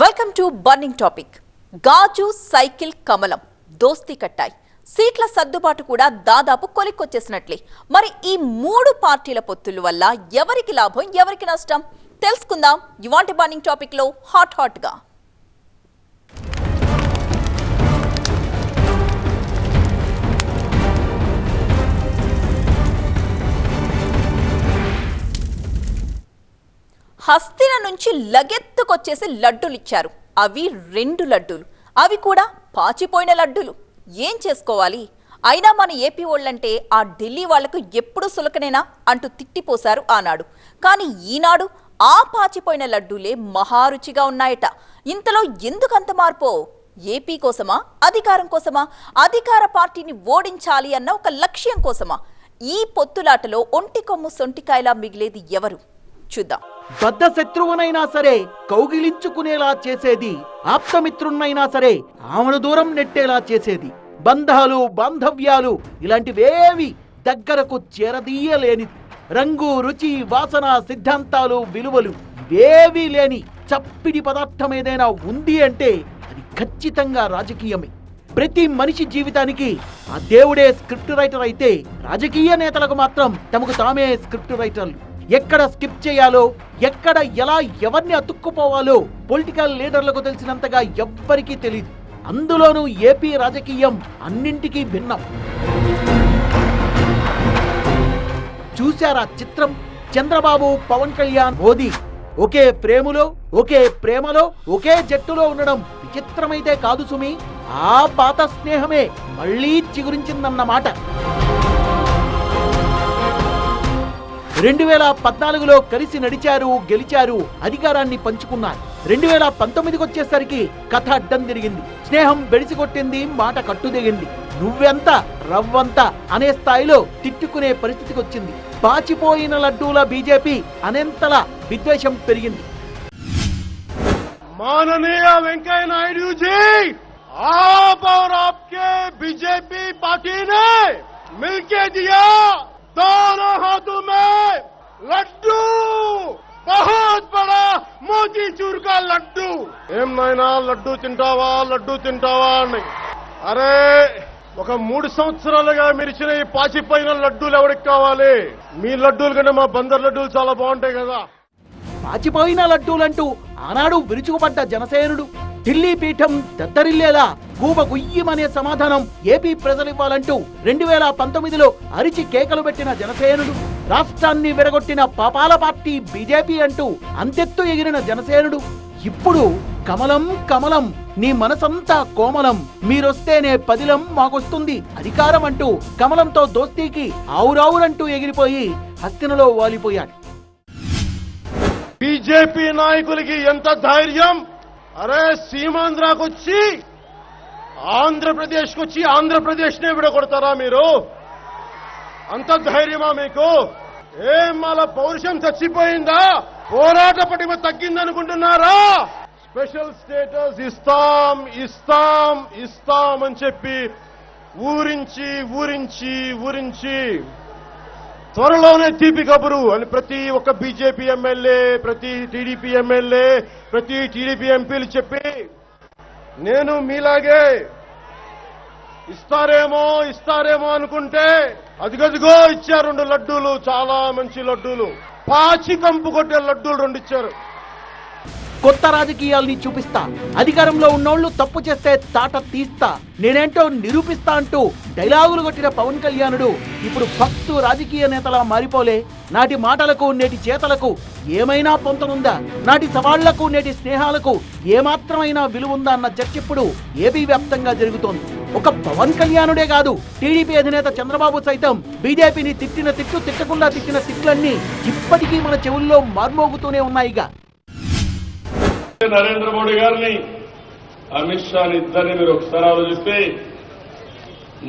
Welcome to burning topic. గాజు cycle కమలం దోస్తీ కట్టాయి. సీట్ల సర్దుబాటు కూడా దాదాపు కొలిక్కొచ్చేసినట్లే. మరి ఈ మూడు పార్టీల పొత్తుల వల్ల ఎవరికి లాభం, ఎవరికి నష్టం తెలుసుకుందాం ఇవాంటి బర్నింగ్ టాపిక్ లో హాట్ గా. హస్తిన నుంచి లగెత్తుకొచ్చేసి లడ్డూలిచ్చారు. అవి 2 లడ్డూలు, అవి కూడా పాచిపోయిన లడ్డూలు. ఏం చేసుకోవాలి? అయినా మన ఏపీ వాళ్ళంటే ఆ ఢిల్లీ వాళ్లకు ఎప్పుడు సులకనేనా అంటూ తిట్టిపోశారు ఆనాడు. కానీ ఈనాడు ఆ పాచిపోయిన లడ్డూలే మహారుచిగా ఉన్నాయట. ఇంతలో ఎందుకంత మార్పో? ఏపీ కోసమా, అధికారం కోసమా, అధికార పార్టీని ఓడించాలి అన్న ఒక లక్ష్యం కోసమా? ఈ పొత్తులాటలో ఒంటి కొమ్ము సొంటికాయలా మిగిలేది ఎవరు? చూద్దాం. బద్ధ శత్రువునైనా సరే కౌగిలించుకునేలా చేసేది, ఆప్తమిత్రున్నైనా సరే ఆమెను దూరం నెట్టేలా చేసేది, బంధాలు బాంధవ్యాలు ఇలాంటివేవి దగ్గరకు చేరదీయలేని, రంగు రుచి వాసన సిద్ధాంతాలు విలువలు ఇవేవీ లేని చప్పిడి పదార్థం ఏదైనా ఉంది అంటే అది ఖచ్చితంగా రాజకీయమే. ప్రతి మనిషి జీవితానికి ఆ దేవుడే స్క్రిప్ట్ రైటర్ అయితే, రాజకీయ నేతలకు మాత్రం తమకు తామే స్క్రిప్ట్ రైటర్లు. ఎక్కడ స్కిప్ చేయాలో, ఎక్కడ ఎలా ఎవరిని అతుక్కుపోవాలో పొలిటికల్ లీడర్లకు తెలిసినంతగా ఎవ్వరికీ తెలియదు. అందులోనూ ఏపీ రాజకీయం అన్నింటికీ భిన్నం. చూశారా చిత్రం? చంద్రబాబు, పవన్ కళ్యాణ్, మోదీ ఒకే ప్రేమలో, ఒకే ప్రేమలో, ఒకే జట్టులో ఉండడం విచిత్రమైతే కాదు సుమి. ఆ పాత స్నేహమే మళ్లీ చిగురించిందన్నమాట. 2014లో కలిసి నడిచారు, గెలిచారు, అధికారాన్ని పంచుకున్నారు. 2019కి వచ్చేసరికి కథ అడ్డం తిరిగింది. స్నేహం బెడిసికొట్టింది, మాట కట్టుదిగింది. నువ్వెంత రవ్వంత అనే స్థాయిలో తిట్టుకునే పరిస్థితికి వచ్చింది. పాచిపోయిన లడ్డూల బీజేపీ అనేంతలా విద్వేషం పెరిగింది. माननीय वेंकैया नायडू जी, आप और आपके बीजेपी पार्टी ने मिलके दिया दोनों हाथों में लड्डू, बहुत बड़ा मोतीचूर का लड्डू. ఏం నాయనా లడ్డూ తింటావా అని. అరే ఒక 3 సంవత్సరాలుగా మిరిచిన ఈ పాచిపోయిన లడ్డూలు ఎవరికి కావాలి? మీ లడ్డూల కంటే మా బందర్ లడ్డూలు చాలా బాగుంటాయి కదా. పాచిపోయిన లడ్డూలంటూ ఆనాడు విరుచుకుపడ్డ జనసేనుడు ఢిల్లీ పీఠం దద్దరిల్లేలా గూబ గుయ్యమనే సమాధానం ఏపీ ప్రజలివ్వాలంటూ 2019లో అరిచి కేకలు పెట్టిన జనసేనుడు, రాష్ట్రాన్ని విడగొట్టిన పాపాల పార్టీ బీజేపీ అంటూ అంతెత్తు ఎగిరిన జనసేనుడు ఇప్పుడు కమలం కమలం నీ మనసంతా కోమలం, మీరొస్తేనే పదిలం మాకొస్తుంది అధికారం అంటూ కమలంతో దోస్తీకి ఆవురావురంటూ ఎగిరిపోయి హస్తినలో వాలిపోయాడు. బీజేపీ నాయకులకి ఎంత ధైర్యం! అరే సీమాంధ్రాకొచ్చి ఆంధ్రప్రదేశ్కొచ్చి ఆంధ్రప్రదేశ్నే విడగొడతారా మీరు? అంత ధైర్యమా మీకు? ఏం వాళ్ళ పౌరుషం చచ్చిపోయిందా? పోరాట పటిమ తగ్గిందనుకుంటున్నారా? స్పెషల్ స్టేటస్ ఇస్తాం అని చెప్పి ఊరించి త్వరలోనే తీపి కబురు అని ప్రతి ఒక్క బీజేపీ ఎమ్మెల్యే, ప్రతి టీడీపీ ఎమ్మెల్యే, ప్రతి టీడీపీ ఎంపీలు చెప్పి, నేను మీలాగే ఇస్తారేమో అనుకుంటే అదిగదిగో ఇచ్చారు 2 లడ్డూలు, చాలా మంచి లడ్డూలు, పాచి కంపు కొట్టే లడ్డూలు 2 ఇచ్చారు. కొత్త రాజకీయాల్ని చూపిస్తా, అధికారంలో ఉన్నోళ్లు తప్పు చేస్తే తాట తీస్తా, నేనేంటో నిరూపిస్తా అంటూ డైలాగులు కొట్టిన పవన్ కళ్యాణుడు ఇప్పుడు భక్తు రాజకీయ నేతలా మారిపోలే. నాటి మాటలకు నేటి చేతలకు ఏమైనా పొంతనుందా? నాటి సవాళ్లకు నేటి స్నేహాలకు ఏమాత్రమైనా విలువుందా అన్న చర్చ ఇప్పుడు ఏపీ వ్యాప్తంగా జరుగుతోంది. ఒక పవన్ కళ్యాణుడే కాదు, టీడీపీ అధినేత చంద్రబాబు సైతం బీజేపీని తిట్టకుండా తిట్టిన తిట్లన్నీ ఇప్పటికీ మన చెవుల్లో మార్మోగుతూనే ఉన్నాయిగా. నరేంద్ర మోడీ గారిని, అమిత్ షాని ఇద్దరిని మీరు ఒకసారి ఆలోచిస్తే,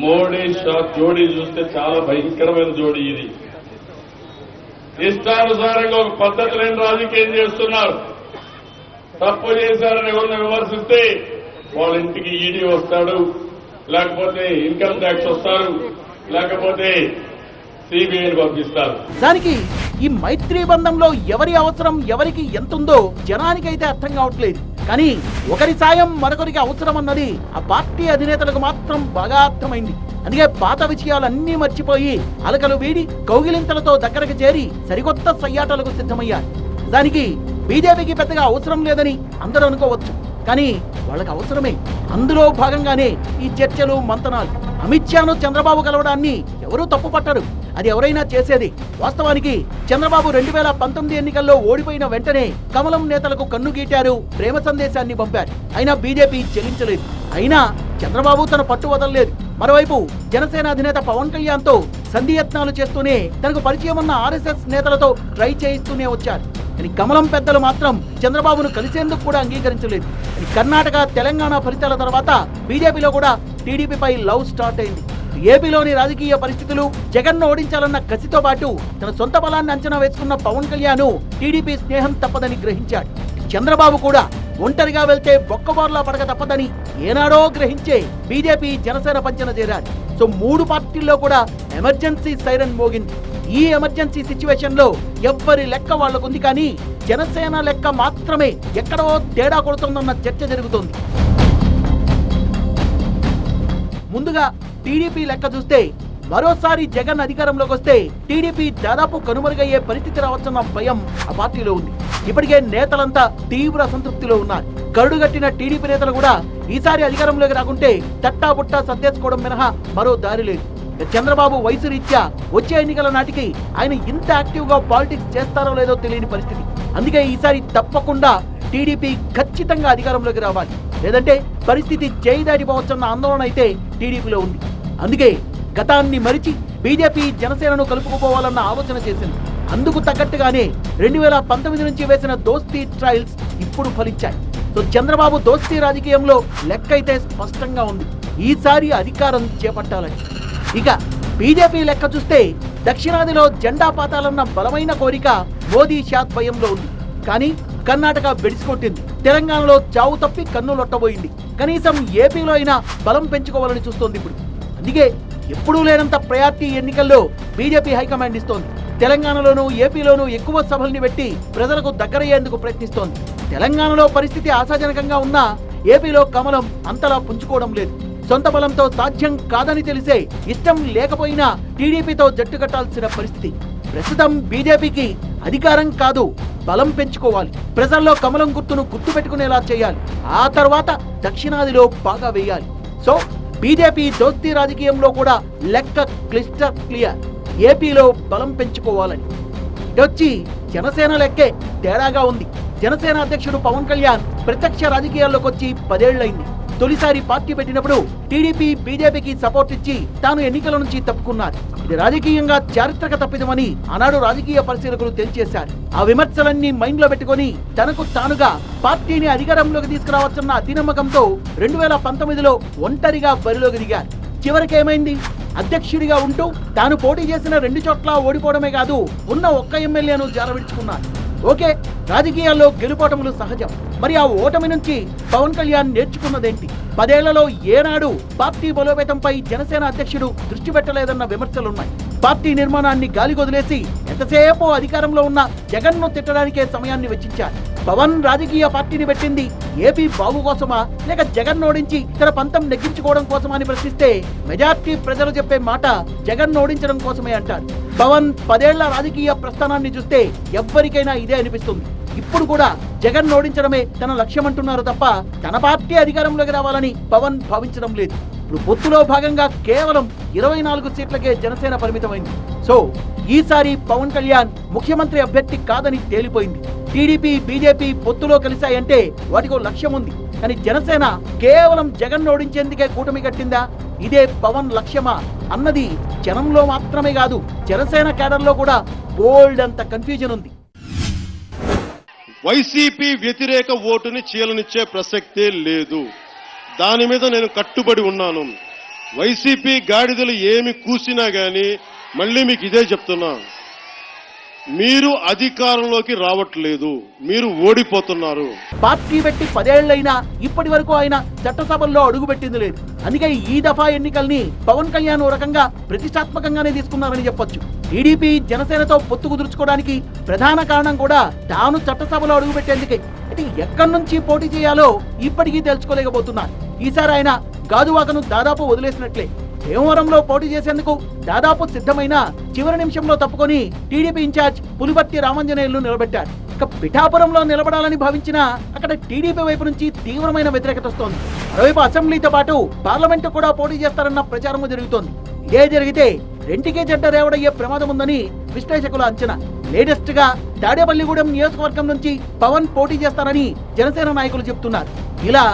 మోడీ షా జోడీ చూస్తే చాలా భయంకరమైన జోడీ ఇది. ఇష్టానుసారంగా ఒక పద్ధతి లేని రాజకీయం చేస్తున్నారు. తప్పు చేశారని ఎవరిని విమర్శిస్తే వాళ్ళ ఇంటికి ఈడీ వస్తాడు, లేకపోతే ఇన్కమ్ ట్యాక్స్ వస్తారు, లేకపోతే సిబిఐని పంపిస్తారు. దానికి ఈ మైత్రి బంధంలో ఎవరి అవసరం ఎవరికి ఎంతుందో జనానికైతే అర్థం కావట్లేదు. కానీ ఒకరి సాయం మరొకరికి అవసరం అన్నది ఆ పార్టీ అధినేతలకు మాత్రం బాగా అర్థమైంది. అందుకే పాత విషయాలన్నీ మర్చిపోయి అలకలు వీడి కౌగిలింతలతో దగ్గరకు చేరి సరికొత్త సయ్యాటలకు సిద్ధమయ్యారు. దానికి బీజేపీకి పెద్దగా అవసరం లేదని అందరూ అనుకోవచ్చు, కానీ వాళ్ళకి అవసరమే. అందులో భాగంగానే ఈ చర్చలు మంతనాలు. అమిత్ షాను చంద్రబాబు కలవడాన్ని ఎవరూ తప్పు పట్టరు, అది ఎవరైనా చేసేది. వాస్తవానికి చంద్రబాబు 2019 ఎన్నికల్లో ఓడిపోయిన వెంటనే కమలం నేతలకు కన్ను గీటారు, ప్రేమ సందేశాన్ని పంపారు. అయినా బీజేపీ చెల్లించలేదు. అయినా చంద్రబాబు తన పట్టు వదలలేదు. మరోవైపు జనసేన అధినేత పవన్ కళ్యాణ్ తో సంధియత్నాలు చేస్తూనే తనకు పరిచయం ఉన్న ఆర్ఎస్ఎస్ నేతలతో ట్రై చేయిస్తూనే వచ్చారు. కానీ కమలం పెద్దలు మాత్రం చంద్రబాబును కలిసేందుకు కూడా అంగీకరించలేదు. కర్ణాటక, తెలంగాణ ఫలితాల తర్వాత బీజేపీలో కూడా టీడీపీపై లవ్ స్టార్ట్ అయింది. ఏపీలోని రాజకీయ పరిస్థితులు, జగన్ను ఓడించాలన్న కసితో పాటు తన సొంత బలాన్ని అంచనా వేసుకున్న పవన్ కళ్యాణ్ టీడీపీ స్నేహం తప్పదని గ్రహించాడు. చంద్రబాబు కూడా ఒంటరిగా వెళ్తే బొక్కబోర్లా పడక తప్పదని ఏనాడో గ్రహించే బీజేపీ జనసేన పంచన చేరారు. సో 3 పార్టీల్లో కూడా ఎమర్జెన్సీ సైరన్ మోగింది. ఈ ఎమర్జెన్సీ సిచ్యువేషన్ లో ఎవ్వరి లెక్క వాళ్లకుంది, కానీ జనసేన లెక్క మాత్రమే ఎక్కడో తేడా కొడుతుందన్న చర్చ జరుగుతోంది. ముందుగా టీడీపీ లెక్క చూస్తే మరోసారి జగన్ అధికారంలోకి వస్తే టీడీపీ దాదాపు కనుమరుగయ్యే పరిస్థితి రావచ్చన్న భయం ఆ పార్టీలో ఉంది. ఇప్పటికే నేతలంతా తీవ్ర అసంతృప్తిలో ఉన్నారు. కరుడుగట్టిన టీడీపీ నేతలు కూడా ఈసారి అధికారంలోకి రాకుంటే తట్టాబుట్టా సర్దేసుకోవడం మినహా మరో దారి లేదు. చంద్రబాబు వయసు రీత్యా వచ్చే ఎన్నికల నాటికి ఆయన ఇంత యాక్టివ్ గా పాలిటిక్స్ చేస్తారో లేదో తెలియని పరిస్థితి. అందుకే ఈసారి తప్పకుండా టీడీపీ ఖచ్చితంగా అధికారంలోకి రావాలి, లేదంటే పరిస్థితి చేయి దాటిపోవచ్చన్న ఆందోళన అయితే టీడీపీలో ఉంది. అందుకే గతాన్ని మరిచి బీజేపీ జనసేనను కలుపుకుపోవాలన్న ఆలోచన చేసింది. అందుకు తగ్గట్టుగానే 2019 నుంచి వేసిన దోస్తీ ట్రయల్స్ ఇప్పుడు ఫలించాయి. సో చంద్రబాబు దోస్తీ రాజకీయంలో లెక్క అయితే స్పష్టంగా ఉంది, ఈసారి అధికారం చేపట్టాలని. ఇక బీజేపీ లెక్క చూస్తే దక్షిణాదిలో జెండా పాతాలన్న బలమైన కోరిక మోదీ శాద్వయంలో ఉంది. కానీ కర్ణాటక బెడిసికొట్టింది, తెలంగాణలో చావు తప్పి కన్నులొట్టబోయింది. కనీసం ఏపీలో అయినా బలం పెంచుకోవాలని చూస్తోంది ఇప్పుడు. అందుకే ఎప్పుడూ లేనంత ప్రయారిటీ ఎన్నికల్లో బీజేపీ హైకమాండ్ ఇస్తోంది. తెలంగాణలోనూ ఏపీలోనూ ఎక్కువ సభల్ని పెట్టి ప్రజలకు దగ్గరయ్యేందుకు ప్రయత్నిస్తోంది. తెలంగాణలో పరిస్థితి ఆశాజనకంగా ఉన్నా ఏపీలో కమలం అంతలా పుంజుకోవడం లేదు. సొంత బలంతో సాధ్యం కాదని తెలిసే ఇష్టం లేకపోయినా టీడీపీతో జట్టు కట్టాల్సిన పరిస్థితి. ప్రస్తుతం బీజేపీకి అధికారం కాదు, బలం పెంచుకోవాలి. ప్రజల్లో కమలం గుర్తును గుర్తు పెట్టుకునేలా చేయాలి. ఆ తర్వాత దక్షిణాదిలో బాగా వేయాలి. సో బీజేపీ దోస్తీ రాజకీయంలో కూడా లెక్క క్లిస్టర్ క్లియర్, ఏపీలో బలం పెంచుకోవాలని. వచ్చి జనసేన లెక్కే తేడాగా ఉంది. జనసేన అధ్యక్షుడు పవన్ కళ్యాణ్ ప్రత్యక్ష రాజకీయాల్లోకి వచ్చి 10 ఏళ్లైంది. తొలిసారి పార్టీ పెట్టినప్పుడు టీడీపీ బీజేపీకి సపోర్ట్ ఇచ్చి తాను ఎన్నికల నుంచి తప్పుకున్నారు. ఇది రాజకీయంగా చారిత్రక తప్పిదమని ఆనాడు రాజకీయ పరిశీలకులు తేల్చేశారు. ఆ విమర్శలన్నీ మైండ్ లో పెట్టుకుని తనకు తానుగా పార్టీని అధికారంలోకి తీసుకురావచ్చన్న అతి నమ్మకంతో 2019లో ఒంటరిగా బరిలోకి దిగారు. చివరికేమైంది? అధ్యక్షుడిగా ఉంటూ తాను పోటీ చేసిన 2 చోట్ల ఓడిపోవడమే కాదు, ఉన్న ఒక్క ఎమ్మెల్యేను జారవిడుచుకున్నారు. ఓకే, రాజకీయాల్లో గెలుపోటములు సహజం. మరి ఆ ఓటమి నుంచి పవన్ కళ్యాణ్ నేర్చుకున్నదేంటి? 10 ఏళ్లలో ఏనాడు పార్టీ బలోపేతంపై జనసేన అధ్యక్షుడు దృష్టి పెట్టలేదన్న విమర్శలున్నాయి. పార్టీ నిర్మాణాన్ని గాలికొదిలేసి ఎంతసేపు అధికారంలో ఉన్న జగన్ను తిట్టడానికే సమయాన్ని వెచ్చించారు. పవన్ రాజకీయ పార్టీని పెట్టింది ఏపీ బాగు కోసమా, లేక జగన్ ఓడించి తన పంతం నెగ్గించుకోవడం కోసమా అని ప్రశ్నిస్తే మెజార్టీ ప్రజలు చెప్పే మాట జగన్ ఓడించడం కోసమే అంటారు. పవన్ 10 ఏళ్ల రాజకీయ ప్రస్థానాన్ని చూస్తే ఎవ్వరికైనా ఇదే అనిపిస్తుంది. ఇప్పుడు కూడా జగన్ ఓడించడమే తన లక్ష్యం అంటున్నారు తప్ప తన పార్టీ అధికారంలోకి రావాలని పవన్ భావించడం లేదు. ఇప్పుడు పొత్తులో భాగంగా కేవలం 24 సీట్లకే జనసేన పరిమితమైంది. సో ఈసారి పవన్ కళ్యాణ్ ముఖ్యమంత్రి అభ్యర్థి కాదని తేలిపోయింది. టీడీపీ బీజేపీ పొత్తులో కలిశాయంటే వాటికో లక్ష్యం ఉంది. కానీ జనసేన కేవలం జగన్ ఓడించేందుకే కూటమి కట్టిందా, ఇదే పవన్ లక్ష్యమా అన్నది జనంలో మాత్రమే కాదు, జనసేన కేడర్లో కూడా బోల్డ్ అంత కన్ఫ్యూజన్ ఉంది. వైసీపీ వ్యతిరేక ఓటుని చీలనిచ్చే ప్రసక్తే లేదు. దాని మీద నేను కట్టుబడి ఉన్నాను. వైసీపీ గాడిదలు ఏమి కూసినా గాని మళ్ళీ మీకు ఇదే చెప్తున్నా, మీరు అధికారంలోకి రావట్లేదు, మీరు ఓడిపోతున్నారు. పార్టీ పెట్టి 10 ఏళ్లైనా ఇప్పటి వరకు ఆయన చట్టసభల్లో అడుగుపెట్టింది లేదు. అందుకే ఈ దఫా ఎన్నికల్ని పవన్ కళ్యాణ్ ఓ రకంగా ప్రతిష్టాత్మకంగానే తీసుకున్నారని చెప్పొచ్చు. టీడీపీ జనసేనతో పొత్తు కుదుర్చుకోవడానికి ప్రధాన కారణం కూడా తాను చట్టసభలో అడుగుపెట్టేందుకే. అయితే ఎక్కడి నుంచి పోటీ చేయాలో ఇప్పటికీ తెలుసుకోలేకపోతున్నారు. ఈసారి ఆయన గాజువాకను దాదాపు వదిలేసినట్లే. భీమవరంలో పోటీ చేసేందుకు దాదాపు సిద్ధమైన చివరి నిమిషంలో తప్పుకొని టీడీపీ ఇన్ఛార్జ్ పులివర్తి రామాంజనేయులు నిలబెట్టారు. ఇక పిఠాపురంలో నిలబడాలని భావించినా అక్కడ టీడీపీ వైపు నుంచి తీవ్రమైన వ్యతిరేకత వస్తోంది. మరోవైపు అసెంబ్లీతో పాటు పార్లమెంటు కూడా పోటీ చేస్తారన్న ప్రచారం జరుగుతోంది. ఇదే జరిగితే రెంటికే జడ్డ రేవడయ్యే ప్రమాదం ఉందని విశ్లేషకుల అంచనా. లేటెస్ట్ గా తాడేపల్లిగూడెం నియోజకవర్గం నుంచి పవన్ పోటీ చేస్తారని జనసేన నాయకులు చెబుతున్నారు. ఇలా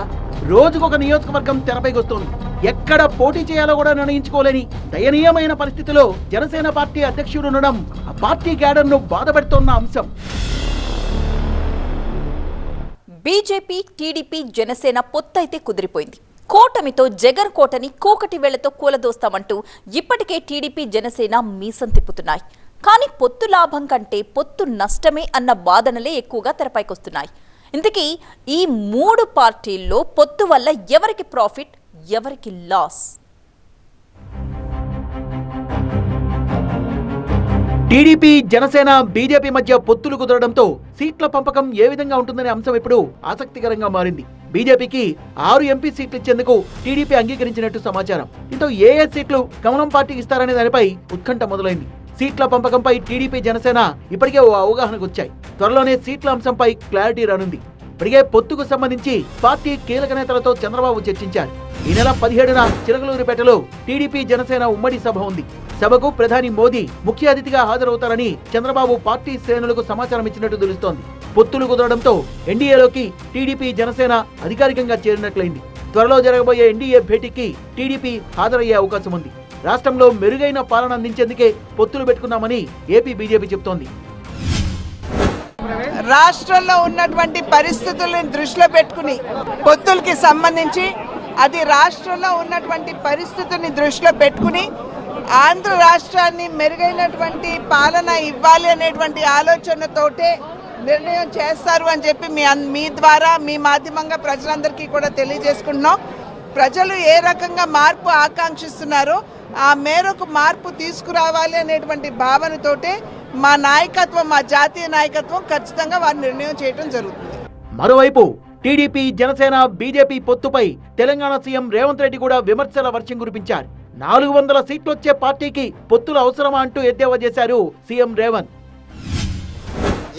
రోజుకొక నియోజకవర్గం తెరపైకి వస్తోంది. ఎక్కడ పోటీ చేయాలో కూడా నిర్ణయించుకోలేని దయనీయమైన పరిస్థితిలో జనసేన పార్టీ అధ్యక్షుడు ఉండడం ఆ పార్టీ క్యాడర్ ను బాధపెడుతోన్న అంశం. బీజేపీ టీడీపీ జనసేన పొత్తైతే కుదిరిపోయింది. కూటమితో జగన్ కోటని కూకటి వేళ్లతో కూలదోస్తామంటూ ఇప్పటికే టీడీపీ జనసేన మీసం తిప్పుతున్నాయి. కానీ పొత్తు లాభం కంటే పొత్తు నష్టమే అన్న వాదనలే ఎక్కువగా తెరపైకొస్తున్నాయి. ఇంతకీ ఈ 3 పార్టీల్లో పొత్తు వల్ల ఎవరికి ప్రాఫిట్, ఎవరికి లాస్? టీడీపీ జనసేన బీజేపీ మధ్య పొత్తులు కుదరడంతో సీట్ల పంపకం ఏ విధంగా ఉంటుందనే అంశం ఇప్పుడు ఆసక్తికరంగా మారింది. బీజేపీకి 6 ఎంపీ సీట్లు ఇచ్చేందుకు టీడీపీ అంగీకరించినట్టు సమాచారం. దీంతో ఏ సీట్లు కమలం పార్టీకి ఇస్తారనే దానిపై ఉత్కంఠ మొదలైంది. సీట్ల పంపకంపై టీడీపీ జనసేన ఇప్పటికే ఓ అవగాహనకు వచ్చాయి. త్వరలోనే సీట్ల అంశంపై క్లారిటీ రానుంది. ఇప్పటికే పొత్తుకు సంబంధించి పార్టీ కీలక నేతలతో చంద్రబాబు చర్చించారు. ఈ నెల 17న చిలకలూరిపేటలో టీడీపీ జనసేన ఉమ్మడి సభ ఉంది. సభకు ప్రధాని మోదీ ముఖ్య అతిథిగా హాజరవుతారని చంద్రబాబు పార్టీ శ్రేణులకు సమాచారం ఇచ్చినట్టు తెలుస్తోంది. పొత్తులు కుదరడంతో ఎన్డీఏలోకి టీడీపీ జనసేన అధికారికంగా చేరినట్లయింది. త్వరలో జరగబోయే ఎన్డీఏ భేటీకి టీడీపీ హాజరయ్యే అవకాశం ఉంది. రాష్ట్రంలో మెరుగైన పాలన అందించేందుకే పొత్తులు పెట్టుకున్నామని ఏపీ బీజేపీ చెబుతోంది. రాష్ట్రంలో ఉన్నటువంటి పరిస్థితులను దృష్టిలో పెట్టుకుని పొత్తులకి సంబంధించి అది రాష్ట్రంలో ఉన్నటువంటి పరిస్థితుల్ని దృష్టిలో పెట్టుకుని ఆంధ్ర రాష్ట్రాన్ని మెరుగైనటువంటి పాలన ఇవ్వాలి అనేటువంటి ఆలోచనతోటే నిర్ణయం చేస్తారు అని చెప్పి మీ ద్వారా మీ మాధ్యమంగా ప్రజలందరికీ కూడా తెలియజేసుకుంటున్నాం. ప్రజలు ఏ రకంగా మార్పు ఆకాంక్షిస్తున్నారో ఆ మేరకు మార్పు తీసుకురావాలి అనేటువంటి భావనతోటే మా నాయకత్వం, మా జాతీయ నాయకత్వం ఖచ్చితంగా వారి నిర్ణయం చేయడం జరుగుతుంది. మరోవైపు టీడీపీ జనసేన బీజేపీ పొత్తుపై తెలంగాణ సీఎం రేవంత్ రెడ్డి కూడా విమర్శల వర్షం కురిపించారు. 400 సీట్లు వచ్చే పార్టీకి పొత్తులు అవసరమా అంటూ ఎద్దేవా చేశారు సీఎం రేవంత్.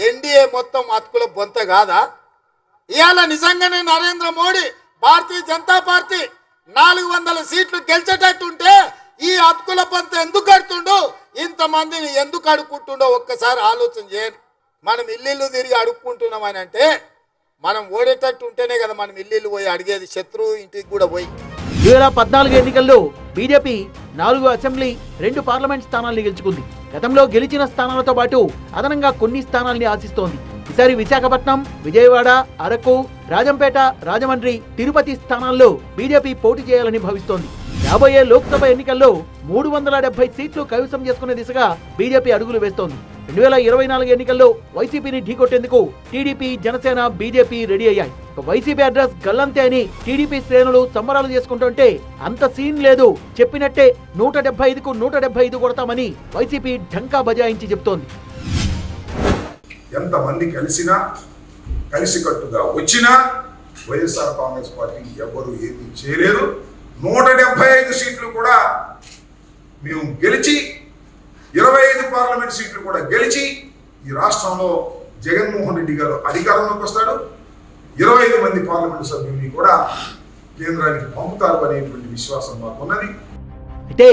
ఎన్డీఏ మొత్తం అతుకుల బొంత కాదా? ఇవాళ నిజంగానే నరేంద్ర మోడీ భారతీయ జనతా పార్టీ 400 సీట్లు గెలిచేటట్టుంటే ఈ అతుకుల బొంత ఎందుకు కడుతుండో, ఇంతమందిని ఎందుకు అడుక్కుంటుండో ఒక్కసారి ఆలోచన చేయండి. మనం ఇల్లు తిరిగి అడుక్కుంటున్నామని అంటే మనం ఓడేటట్టు ఉంటేనే కదా మనం ఇల్లు పోయి అడిగేది, శత్రువు ఇంటికి కూడా పోయి. 2014 ఎన్నికల్లో బీజేపీ 4 అసెంబ్లీ 2 పార్లమెంట్ స్థానాల్ని గెలుచుకుంది. గతంలో గెలిచిన స్థానాలతో పాటు అదనంగా కొన్ని స్థానాల్ని ఆశిస్తోంది. ఈసారి విశాఖపట్నం, విజయవాడ, అరకు, రాజంపేట, రాజమండ్రి, తిరుపతి స్థానాల్లో బీజేపీ పోటీ చేయాలని భావిస్తోంది. రాబోయే లోక్సభ ఎన్నికల్లో 370 సీట్లు కైవసం చేసుకునే దిశగా బీజేపీ అడుగులు వేస్తోంది. 2024 ఎన్నికల్లో వైసీపీని ఢీకొట్టేందుకు టీడీపీ జనసేన బీజేపీ రెడీ అయ్యాయి. వైసీపీ అడ్రస్ గల్లంతే అని టీడీపీ శ్రేణులు సంబరాలు చేసుకుంటుంటే అంత సీన్ లేదు, చెప్పినట్టే 175కు 175 కొడతామని వైసీపీ ఢంకా బజాయించి చెప్తోంది. ఎంతమంది కలిసినా కలిసికట్టుగా వచ్చినా వైఎస్ఆర్ కాంగ్రెస్ పార్టీ ఎవరు ఏది చేయలేదు. 175 సీట్లు కూడా మేము గెలిచి 25 పార్లమెంట్ సీట్లు కూడా గెలిచి ఈ రాష్ట్రంలో జగన్మోహన్ రెడ్డి గారు అధికారంలోకి వస్తాడు. 25 మంది పార్లమెంట్ సభ్యుల్ని కూడా కేంద్రానికి పంపుతారు అనేటువంటి విశ్వాసం మాకు ఉన్నది. అయితే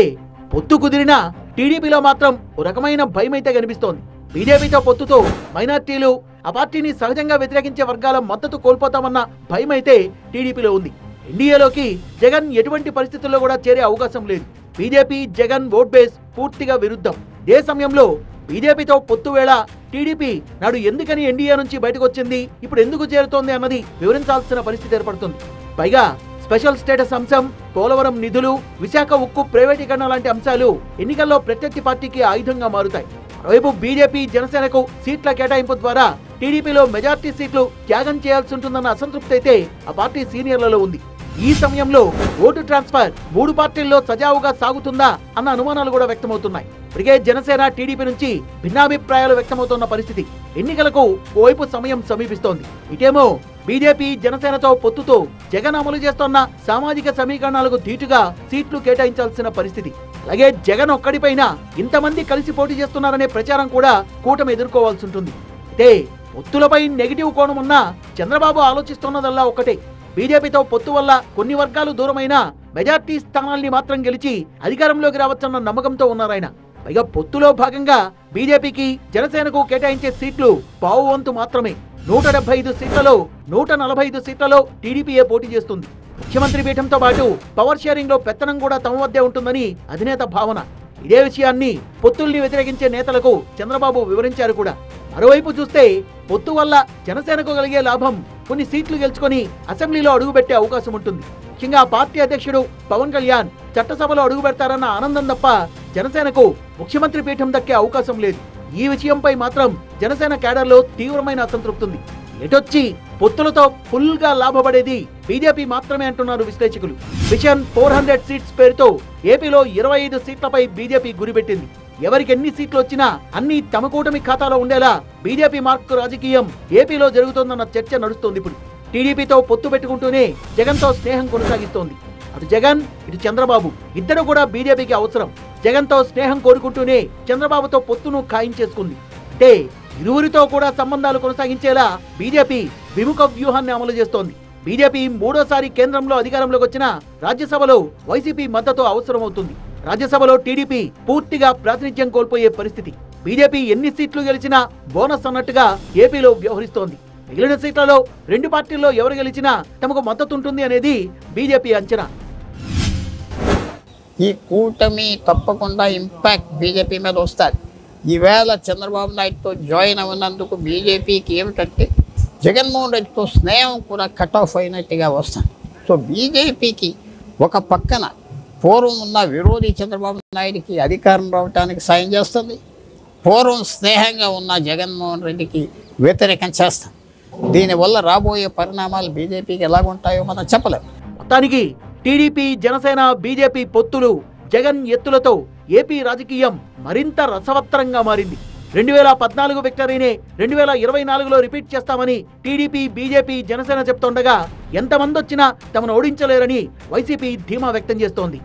పొత్తు కుదిరినా టీడీపీలో మాత్రం ఓ రకమైన భయం అయితే కనిపిస్తోంది. బీజేపీతో పొత్తుతో మైనార్టీలు, ఆ పార్టీని సహజంగా వ్యతిరేకించే వర్గాల మద్దతు కోల్పోతామన్న భయం అయితే టీడీపీలో ఉంది. ఎన్డీఏలోకి జగన్ ఎటువంటి పరిస్థితుల్లో కూడా చేరే అవకాశం లేదు. బీజేపీ జగన్ ఓట్ బేస్ పూర్తిగా విరుద్ధం. ఏ సమయంలో బీజేపీతో పొత్తు వేళ టీడీపీ నాడు ఎందుకని ఎన్డీఏ నుంచి బయటకు వచ్చింది, ఇప్పుడు ఎందుకు చేరుతోంది అన్నది వివరించాల్సిన పరిస్థితి ఏర్పడుతుంది. పైగా స్పెషల్ స్టేటస్ అంశం, పోలవరం నిధులు, విశాఖ ఉక్కు ప్రైవేటీకరణ లాంటి అంశాలు ఎన్నికల్లో ప్రత్యర్థి పార్టీకి ఆయుధంగా మారుతాయి. మరోవైపు బీజేపీ జనసేనకు సీట్ల కేటాయింపు ద్వారా టీడీపీలో మెజార్టీ సీట్లు త్యాగం చేయాల్సి ఉంటుందన్న అసంతృప్తి అయితే ఆ పార్టీ సీనియర్లలో ఉంది. ఈ సమయంలో ఓటు ట్రాన్స్ఫర్ 3 పార్టీల్లో సజావుగా సాగుతుందా అన్న అనుమానాలు కూడా వ్యక్తమవుతున్నాయి. ఇప్పటికే జనసేన టీడీపీ నుంచి భిన్నాభిప్రాయాలు వ్యక్తమవుతున్న పరిస్థితి. ఎన్నికలకు ఓవైపు సమయం సమీపిస్తోంది. ఇటేమో బీజేపీ జనసేనతో పొత్తుతో జగన్ అమలు చేస్తోన్న సామాజిక సమీకరణాలకు ధీటుగా సీట్లు కేటాయించాల్సిన పరిస్థితి. అలాగే జగన్ ఒక్కడిపైన ఇంతమంది కలిసి పోటీ చేస్తున్నారనే ప్రచారం కూడా కూటమి ఎదుర్కోవాల్సి ఉంటుంది. అయితే పొత్తులపై నెగిటివ్ కోణం ఉన్నా చంద్రబాబు ఆలోచిస్తున్నదల్లా ఒకటే, బీజేపీతో పొత్తు వల్ల కొన్ని వర్గాలు దూరమైన మెజార్టీ స్థానాల్ని మాత్రం గెలిచి అధికారంలోకి రావచ్చన్న నమ్మకంతో ఉన్నారాయన. పైగా పొత్తులో భాగంగా బీజేపీకి జనసేనకు కేటాయించే సీట్లు పావు వంతు మాత్రమే. 175 సీట్లలో 145 సీట్లలో టీడీపీయే పోటీ చేస్తుంది. ముఖ్యమంత్రి పీఠంతో పాటు పవర్ షేరింగ్ లో పెత్తనం కూడా తమ వద్దే ఉంటుందని అధినేత భావన. ఇదే విషయాన్ని పొత్తుల్ని వ్యతిరేకించే నేతలకు చంద్రబాబు వివరించారు కూడా. మరోవైపు చూస్తే పొత్తు వల్ల జనసేనకు కలిగే లాభం కొన్ని సీట్లు గెలుచుకొని అసెంబ్లీలో అడుగుపెట్టే అవకాశం ఉంటుంది. ముఖ్యంగా పార్టీ అధ్యక్షుడు పవన్ కళ్యాణ్ చట్టసభలో అడుగు పెడతారన్న ఆనందం తప్ప జనసేనకు ముఖ్యమంత్రి పీఠం దక్కే అవకాశం లేదు. ఈ విషయంపై మాత్రం జనసేన కేడర్లో తీవ్రమైన అసంతృప్తి ఉంది. ఎటొచ్చి పొత్తులతో ఫుల్ గా లాభపడేది బీజేపీ మాత్రమే అంటున్నారు విశ్లేషకులు. మిషన్ 400 సీట్స్ పేరుతో ఏపీలో 25 సీట్లపై బీజేపీ గురిపెట్టింది. ఎవరికి ఎన్ని సీట్లు వచ్చినా అన్ని తమ కూటమి ఖాతాలో ఉండేలా బీజేపీ మార్కు రాజకీయం ఏపీలో జరుగుతోందన్న చర్చ నడుస్తోంది. ఇప్పుడు టీడీపీతో పొత్తు పెట్టుకుంటూనే జగన్ తో స్నేహం కొనసాగిస్తోంది. అటు జగన్ ఇటు చంద్రబాబు ఇద్దరు కూడా బీజేపీకి అవసరం. జగన్ తో స్నేహం కోరుకుంటూనే చంద్రబాబుతో పొత్తును ఖాయించేసుకుంది. అంటే ఇరువురితో కూడా సంబంధాలు కొనసాగించేలా బీజేపీ విముఖ వ్యూహాన్ని అమలు చేస్తోంది. బీజేపీ 3వ కేంద్రంలో అధికారంలోకి వచ్చిన రాజ్యసభలో వైసీపీ మద్దతు అవసరమవుతుంది. రాజ్యసభలో టీడీపీ పూర్తిగా ప్రాతినిధ్యం కోల్పోయే పరిస్థితి. బీజేపీ ఎన్ని సీట్లు గెలిచినా బోనస్ అన్నట్టుగా ఏపీలో వ్యవహరిస్తోంది. మిగిలిన సీట్లలో 2 పార్టీల్లో ఎవరు గెలిచినా తమకు మద్దతు ఉంటుంది అనేది బీజేపీ అంచనా. ఈ కూటమి తప్పకుండా ఇంపాక్ట్ బీజేపీ మీద వస్తుంది. ఈవేళ చంద్రబాబు నాయుడుతో జాయిన్ అవ్వనందుకు బీజేపీకి ఏమిటంటే జగన్మోహన్ రెడ్డితో స్నేహం కూడా కట్ ఆఫ్ అయినట్టుగా వస్తుంది. సో బీజేపీకి ఒక పక్కన పూర్వం ఉన్న విరోధి చంద్రబాబు నాయుడికి అధికారం రావడానికి సాయం చేస్తుంది, పూర్వం స్నేహంగా ఉన్న జగన్మోహన్ రెడ్డికి వ్యతిరేకం చేస్తుంది. దీనివల్ల రాబోయే పరిణామాలు బీజేపీకి ఎలాగుంటాయో మనం చెప్పలేము. మొత్తానికి టీడీపీ జనసేన బీజేపీ పొత్తులు జగన్ ఎత్తులతో ఏపీ రాజకీయం మరింత రసవత్తరంగా మారింది. 2014 విక్టరీనే 2024లో రిపీట్ చేస్తామని టీడీపీ బీజేపీ జనసేన చెప్తుండగా ఎంతమంది వచ్చినా తమను ఓడించలేరని వైసీపీ ధీమా వ్యక్తం చేస్తోంది.